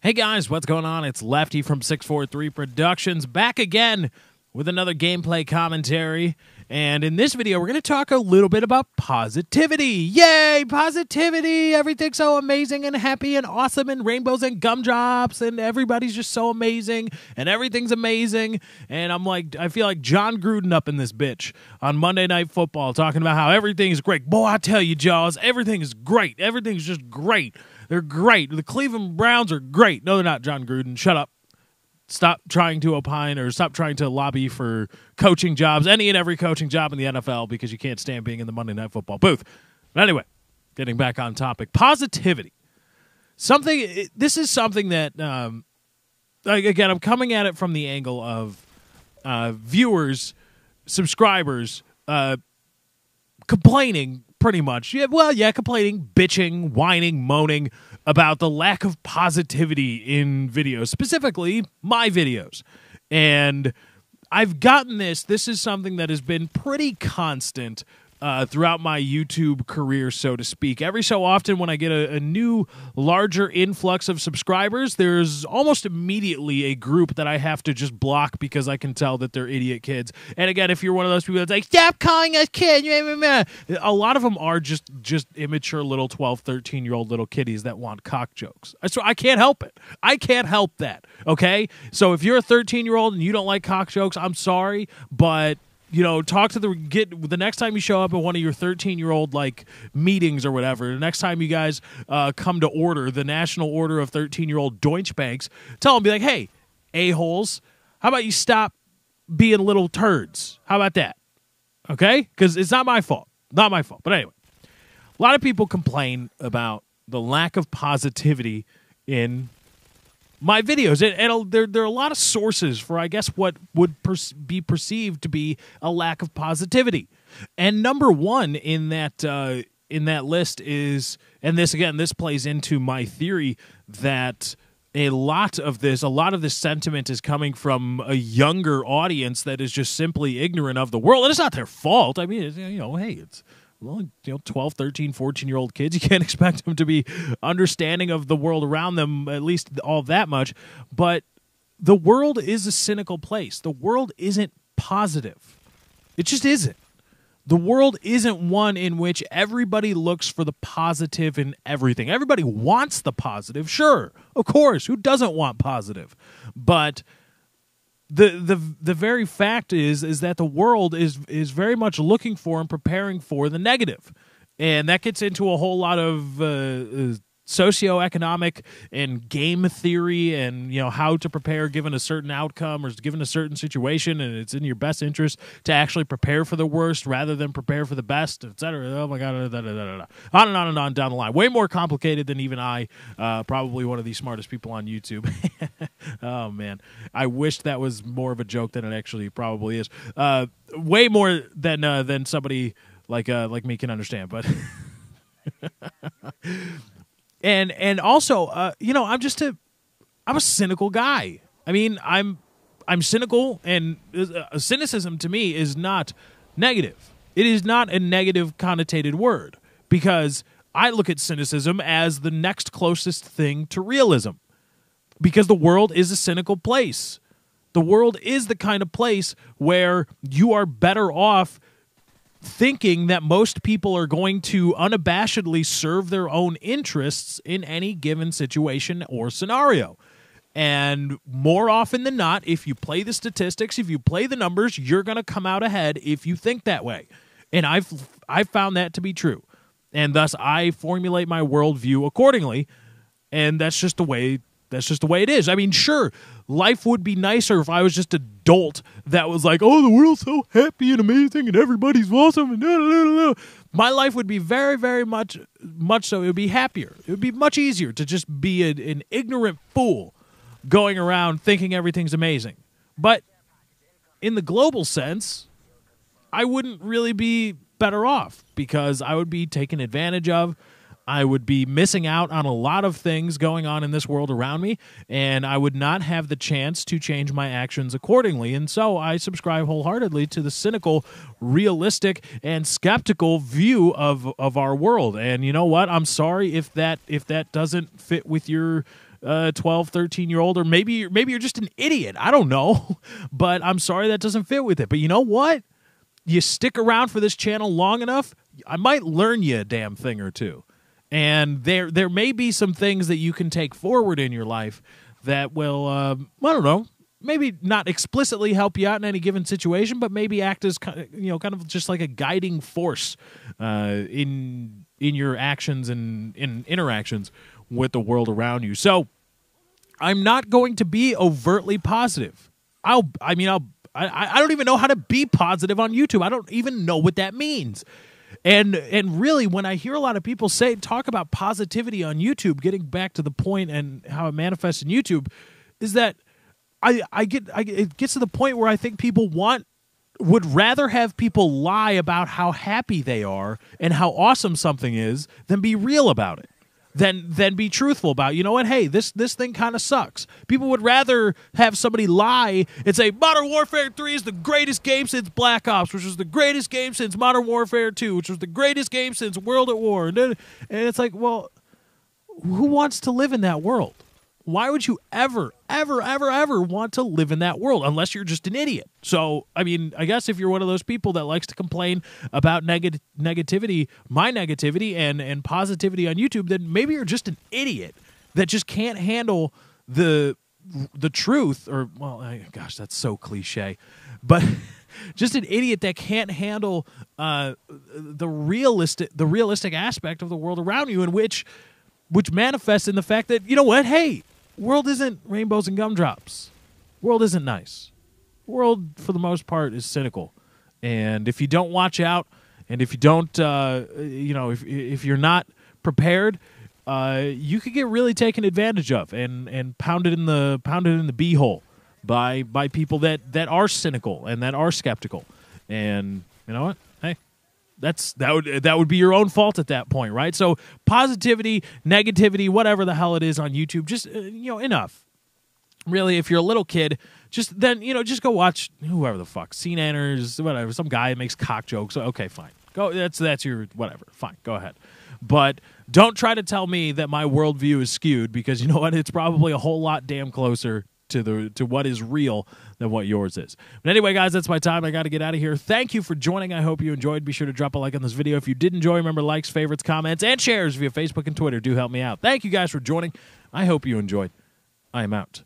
Hey guys, what's going on? It's Lefty from 643 Productions back again with another gameplay commentary. And in this video, we're going to talk a little bit about positivity. Yay, positivity! Everything's so amazing and happy and awesome and rainbows and gumdrops and everybody's just so amazing and everything's amazing. And I feel like John Gruden up in this bitch on Monday Night Football talking about how everything's great. Boy, I tell you, Jaws, everything is great. Everything's just great. They're great. The Cleveland Browns are great. No, they're not, John Gruden. Shut up. Stop trying to opine or stop trying to lobby for coaching jobs, any and every coaching job in the NFL, because you can't stand being in the Monday Night Football booth. But anyway, getting back on topic. Positivity. This is something that, again, I'm coming at it from the angle of viewers, subscribers, complaining pretty much. Complaining, bitching, whining, moaning about the lack of positivity in videos, specifically my videos. And I've gotten this. This is something that has been pretty constant throughout my YouTube career, so to speak. Every so often when I get a new, larger influx of subscribers, there's almost immediately a group that I have to just block because I can tell that they're idiot kids. And again, if you're one of those people that's like, stop calling us kids, a lot of them are just immature little 12, 13-year-old little kiddies that want cock jokes. So I can't help it. I can't help that, okay? So if you're a 13-year-old and you don't like cock jokes, I'm sorry, but talk to the next time you show up at one of your 13-year-old meetings or whatever. The next time you guys come to order the National Order of 13-year-old Deutschbanks, tell them, be like, hey, a-holes, how about you stop being little turds? How about that? Okay? Because it's not my fault. Not my fault. But anyway, a lot of people complain about the lack of positivity in my videos, and there are a lot of sources for, I guess, what would be perceived to be a lack of positivity. And number one in that list is, and this plays into my theory that a lot of this sentiment is coming from a younger audience that is just simply ignorant of the world. And it's not their fault. I mean, it's 12, 13, 14-year-old kids. You can't expect them to be understanding of the world around them, at least all that much. But the world is a cynical place. The world isn't positive. It just isn't. The world isn't one in which everybody looks for the positive in everything. Everybody wants the positive, sure, of course. Who doesn't want positive? But the very fact is that the world is very much looking for and preparing for the negative. And that gets into a whole lot of socioeconomic and game theory and how to prepare given a certain outcome or given a certain situation, and it's in your best interest to actually prepare for the worst rather than prepare for the best, etc. Oh my god, on and on down the line. Way more complicated than even I, probably one of the smartest people on YouTube. Oh man, I wish that was more of a joke than it actually probably is. Way more than somebody like me can understand, but And also, I'm a cynical guy. I mean, I'm cynical, and cynicism to me is not negative. It is not a negative connotated word, because I look at cynicism as the next closest thing to realism, because the world is a cynical place. The world is the kind of place where you are better off thinking that most people are going to unabashedly serve their own interests in any given situation or scenario. And more often than not, if you play the statistics, if you play the numbers, you're going to come out ahead if you think that way. And I've found that to be true. And thus I formulate my worldview accordingly. And that's just the way it is. I mean, sure, life would be nicer if I was just a dolt that was like, oh, the world's so happy and amazing and everybody's awesome. And my life would be very, very much so. It would be happier. It would be much easier to just be an ignorant fool going around thinking everything's amazing. But in the global sense, I wouldn't really be better off because I would be taken advantage of. I would be missing out on a lot of things going on in this world around me, and I would not have the chance to change my actions accordingly. And so I subscribe wholeheartedly to the cynical, realistic, and skeptical view of our world. And you know what? I'm sorry if that doesn't fit with your 12, 13-year-old, or maybe you're just an idiot. I don't know, but I'm sorry that doesn't fit with it. But you know what? You stick around for this channel long enough, I might learn you a damn thing or two. And there may be some things that you can take forward in your life that will, I don't know, maybe not explicitly help you out in any given situation, but maybe act as kind of just like a guiding force in your actions and in interactions with the world around you. So I'm not going to be overtly positive. I don't even know how to be positive on YouTube. I don't even know what that means. And really, when I hear a lot of people talk about positivity on YouTube, getting back to the point and how it manifests in YouTube, is that it gets to the point where I think people would rather have people lie about how happy they are and how awesome something is than be real about it. Than be truthful about, you know what, hey, this thing kind of sucks. People would rather have somebody lie and say Modern Warfare 3 is the greatest game since Black Ops, which was the greatest game since Modern Warfare 2, which was the greatest game since World at War. And it's like, well, who wants to live in that world? Why would you ever want to live in that world unless you're just an idiot? So, I mean, I guess if you're one of those people that likes to complain about negativity, my negativity and positivity on YouTube, then maybe you're just an idiot that just can't handle the truth. Or, well, gosh, that's so cliche, but just an idiot that can't handle the realistic aspect of the world around you, in which manifests in the fact that, you know what, hey, world isn't rainbows and gumdrops. World isn't nice. World, for the most part, is cynical. And if you don't watch out, and if you don't, if you're not prepared, you could get really taken advantage of and pounded in the beehole by people that are cynical and that are skeptical. And you know what? Hey, that would be your own fault at that point, right? So positivity, negativity, whatever the hell it is on YouTube, just enough. Really, if you're a little kid, just go watch whoever the fuck, Scene Anners, whatever, some guy that makes cock jokes. Okay, fine, go. That's your whatever. Fine, go ahead. But don't try to tell me that my worldview is skewed, because you know what? It's probably a whole lot damn closer to what is real than what yours is. But anyway, guys, that's my time. I got to get out of here. Thank you for joining. I hope you enjoyed. Be sure to drop a like on this video if you did enjoy. Remember, likes, favorites, comments, and shares via Facebook and Twitter do help me out. Thank you guys for joining. I hope you enjoyed. I am out.